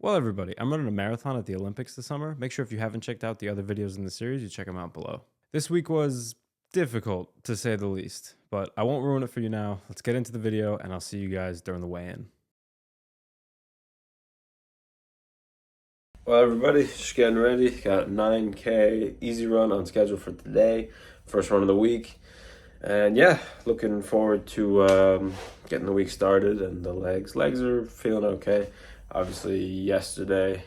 Well, everybody, I'm running a marathon at the Olympics this summer. Make sure if you haven't checked out the other videos in the series, you check them out below. This week was difficult, to say the least, but I won't ruin it for you now. Let's get into the video, and I'll see you guys during the weigh-in. Well, everybody, just getting ready. Got 9K easy run on schedule for today. First run of the week. And yeah, looking forward to getting the week started and the legs. Legs are feeling okay. Obviously, yesterday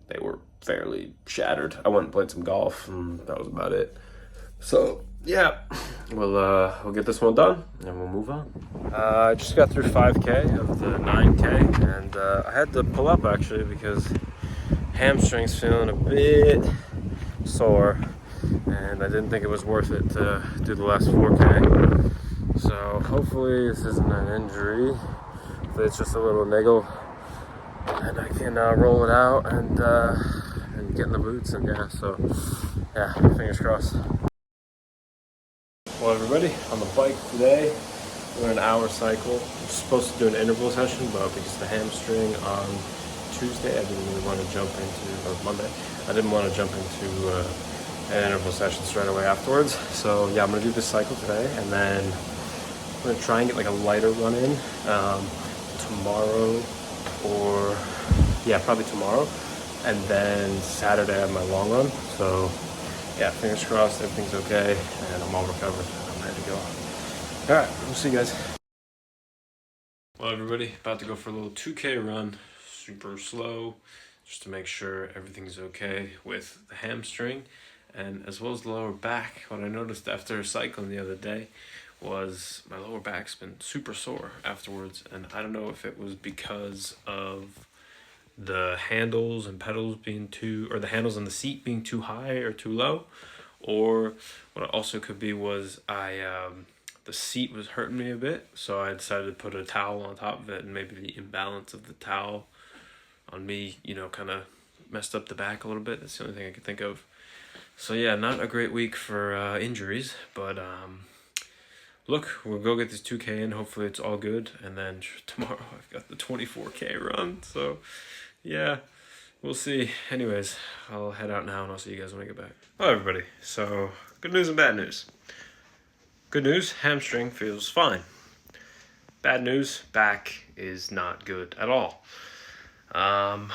they were fairly shattered. I went and played some golf, and that was about it. So yeah, we'll get this one done, and we'll move on. I just got through 5K of the 9K, and I had to pull up actually because hamstring's feeling a bit sore, and I didn't think it was worth it to do the last 4K. So hopefully this isn't an injury. Hopefully it's just a little niggle, and I can roll it out and get in the boots, and yeah, fingers crossed. Well, everybody, on the bike today, we're an hour cycle. I'm supposed to do an interval session, but because of the hamstring on Tuesday, I didn't really want to jump into, or Monday, I didn't want to jump into an interval session straight away afterwards. So yeah, I'm gonna do this cycle today, and then I'm gonna try and get like a lighter run in tomorrow, or yeah, probably tomorrow, and then Saturday I have my long run. So yeah, fingers crossed, everything's okay, and I'm all recovered. I'm ready to go. All right, we'll see you guys. Well, everybody, about to go for a little 2K run, super slow, just to make sure everything's okay with the hamstring and as well as the lower back. What I noticed after cycling the other day was my lower back's been super sore afterwards, and I don't know if it was because of the handles and pedals being or the handles on the seat being too high or too low, or what it also could be was the seat was hurting me a bit, so I decided to put a towel on top of it, and maybe the imbalance of the towel on me, kind of messed up the back a little bit. That's the only thing I could think of. So yeah, not a great week for injuries, but look, we'll go get this 2K in. Hopefully it's all good, and then tomorrow I've got the 24K run. So yeah, we'll see. Anyways, I'll head out now, and I'll see you guys when I get back. Hello, everybody. So good news and bad news. Good news, hamstring feels fine. Bad news, back is not good at all. I'm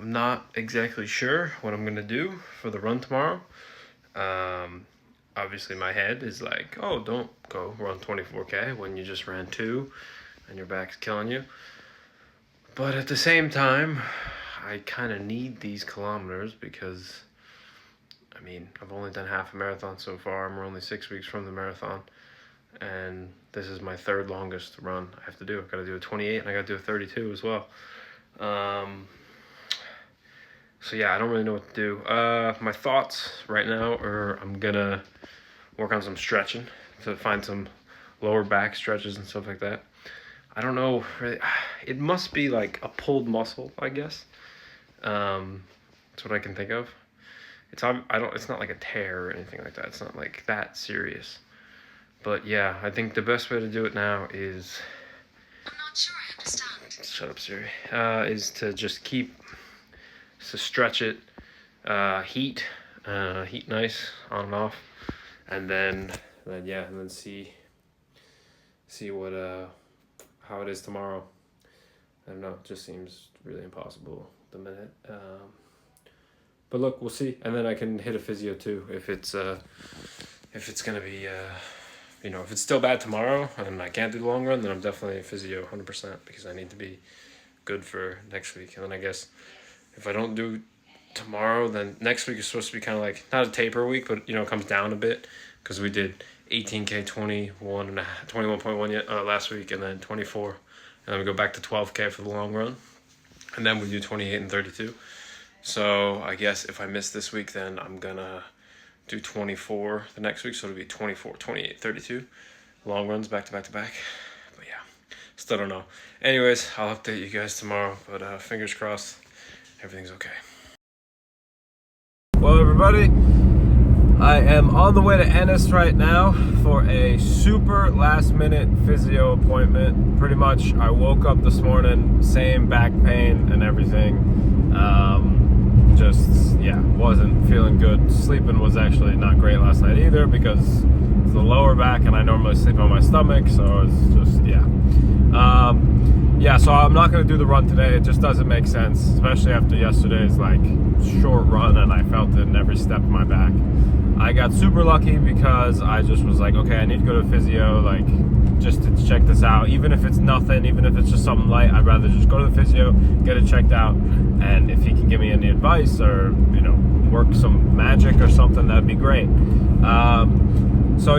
not exactly sure what I'm gonna do for the run tomorrow. Obviously my head is like, oh, don't go run 24K when you just ran 2 and your back's killing you. But at the same time, I kind of need these kilometers because, I've only done half a marathon so far. I'm only 6 weeks from the marathon, and this is my third longest run I have to do. I've got to do a 28 and I got to do a 32 as well. So yeah, I don't really know what to do. My thoughts right now are I'm gonna work on some stretching to find some lower back stretches and stuff like that. I don't know, it must be like a pulled muscle, I guess. That's what I can think of. It's not like a tear or anything like that. It's not like that serious. But yeah, I think the best way to do it now is, I'm not sure I understand. shut up, Siri. Is to just stretch it, heat nice on and off, and then see what how it is tomorrow. I don't know, it just seems really impossible at the minute. But look, we'll see, and then I can hit a physio too if it's gonna be if it's still bad tomorrow and I can't do the long run, then I'm definitely a physio 100% because I need to be good for next week. And then I guess if I don't do tomorrow, then next week is supposed to be kind of like, not a taper week, but it comes down a bit because we did 18K, 21.1 last week, and then 24, and then we go back to 12K for the long run, and then we do 28 and 32. So I guess if I miss this week, then I'm gonna do 24 the next week, so it'll be 24, 28, 32 long runs back to back to back. But yeah, still don't know. Anyways, I'll update you guys tomorrow, but fingers crossed everything's okay. Well, everybody, I am on the way to Ennis right now for a super last minute physio appointment. Pretty much, I woke up this morning, same back pain and everything. Wasn't feeling good. Sleeping was actually not great last night either because it's the lower back and I normally sleep on my stomach, so it's just, so I'm not going to do the run today. It just doesn't make sense, especially after yesterday's short run and I felt it in every step of my back. I got super lucky because I just was like, okay, I need to go to physio, just to check this out. Even if it's nothing, even if it's just something light, I'd rather just go to the physio, get it checked out, and if he can give me any advice or, work some magic or something, that'd be great. So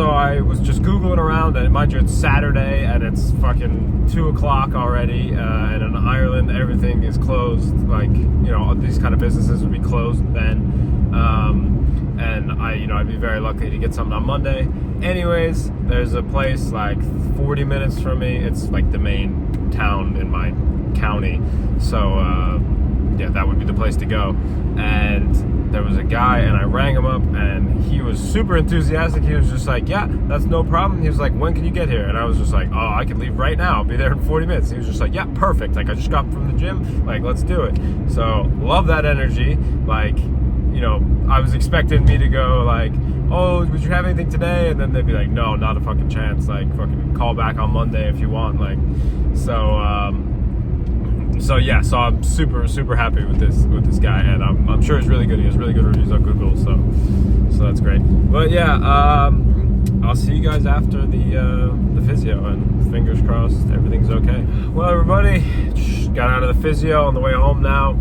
I was just Googling around, and mind you, it's Saturday, and it's fucking 2 o'clock already, and in Ireland, everything is closed. These kind of businesses would be closed then. And I'd be very lucky to get something on Monday. Anyways, there's a place 40 minutes from me. It's the main town in my county. So, that would be the place to go. And there was a guy, and I rang him up, and he was super enthusiastic. He was just like, yeah, that's no problem. He was like, when can you get here? And I was just like, oh, I can leave right now. I'll be there in 40 minutes. He was just like, yeah, perfect. I just got from the gym. Let's do it. So, love that energy. I was expecting me to go oh, would you have anything today? And then they'd be like, no, not a fucking chance. Fucking call back on Monday if you want. So I'm super, super happy with this guy, and I'm sure he's really good. He has really good reviews on Google, so that's great. But I'll see you guys after the physio, and fingers crossed everything's okay. Well, everybody, just got out of the physio on the way home now.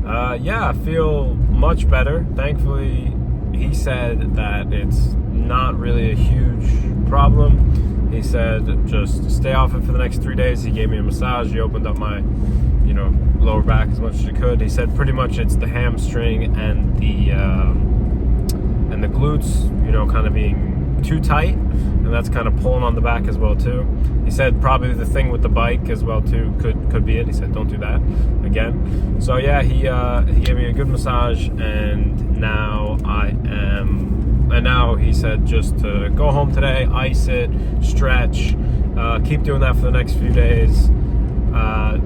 I feel much better. Thankfully, he said that it's not really a huge problem. He said just stay off it for the next 3 days. He gave me a massage. He opened up my, lower back as much as he could. He said pretty much it's the hamstring and the glutes, kind of being too tight, and that's kind of pulling on the back as well too. He said probably the thing with the bike as well too could be it. He said don't do that again. So yeah, he gave me a good massage, and now he said just to go home today, ice it, stretch, keep doing that for the next few days.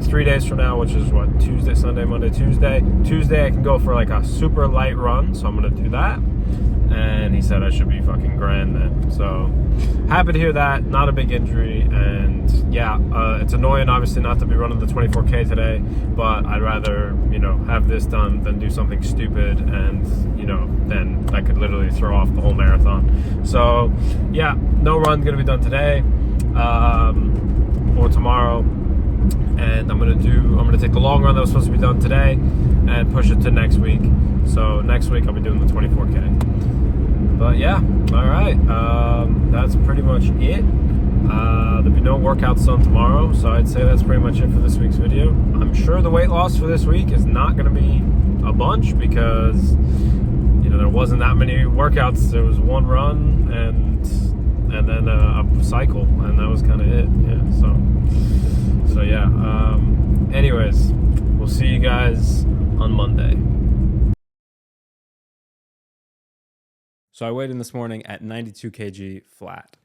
3 days from now, which is what, Tuesday, Sunday, Monday, Tuesday. Tuesday I can go for a super light run, so I'm gonna do that. And he said I should be fucking grand then. So happy to hear that. Not a big injury, and it's annoying obviously not to be running the 24K today, but I'd rather have this done than do something stupid, and then I could literally throw off the whole marathon. So no run gonna be done today or tomorrow. And I'm gonna take the long run that was supposed to be done today and push it to next week. So next week I'll be doing the 24K. But all right, that's pretty much it. There'll be no workouts done tomorrow, so I'd say that's pretty much it for this week's video. I'm sure the weight loss for this week is not gonna be a bunch because there wasn't that many workouts. There was one run and then a cycle, and that was kind of it. Anyways, we'll see you guys on Monday. So I weighed in this morning at 92 kg flat.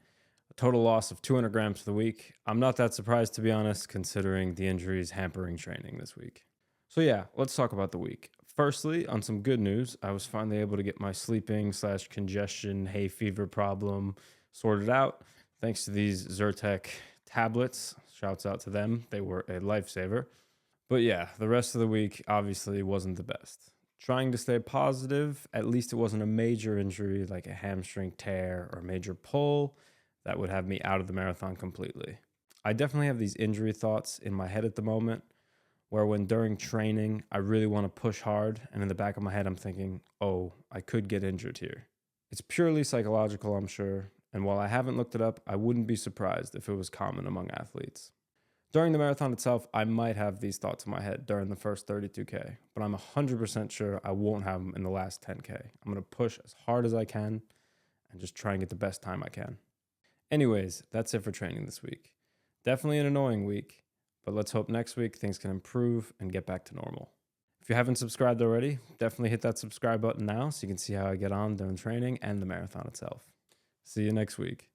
A total loss of 200 grams for the week. I'm not that surprised, to be honest, considering the injuries hampering training this week. So let's talk about the week. Firstly, on some good news, I was finally able to get my sleeping/congestion, hay fever problem sorted out thanks to these Zyrtec tablets. Shouts out to them. They were a lifesaver. But the rest of the week obviously wasn't the best. Trying to stay positive, at least it wasn't a major injury like a hamstring tear or major pull that would have me out of the marathon completely. I definitely have these injury thoughts in my head at the moment, where when during training, I really want to push hard, and in the back of my head, I'm thinking, oh, I could get injured here. It's purely psychological, I'm sure, and while I haven't looked it up, I wouldn't be surprised if it was common among athletes. During the marathon itself, I might have these thoughts in my head during the first 32K, but I'm 100% sure I won't have them in the last 10K. I'm going to push as hard as I can and just try and get the best time I can. Anyways, that's it for training this week. Definitely an annoying week, but let's hope next week things can improve and get back to normal. If you haven't subscribed already, definitely hit that subscribe button now so you can see how I get on during training and the marathon itself. See you next week.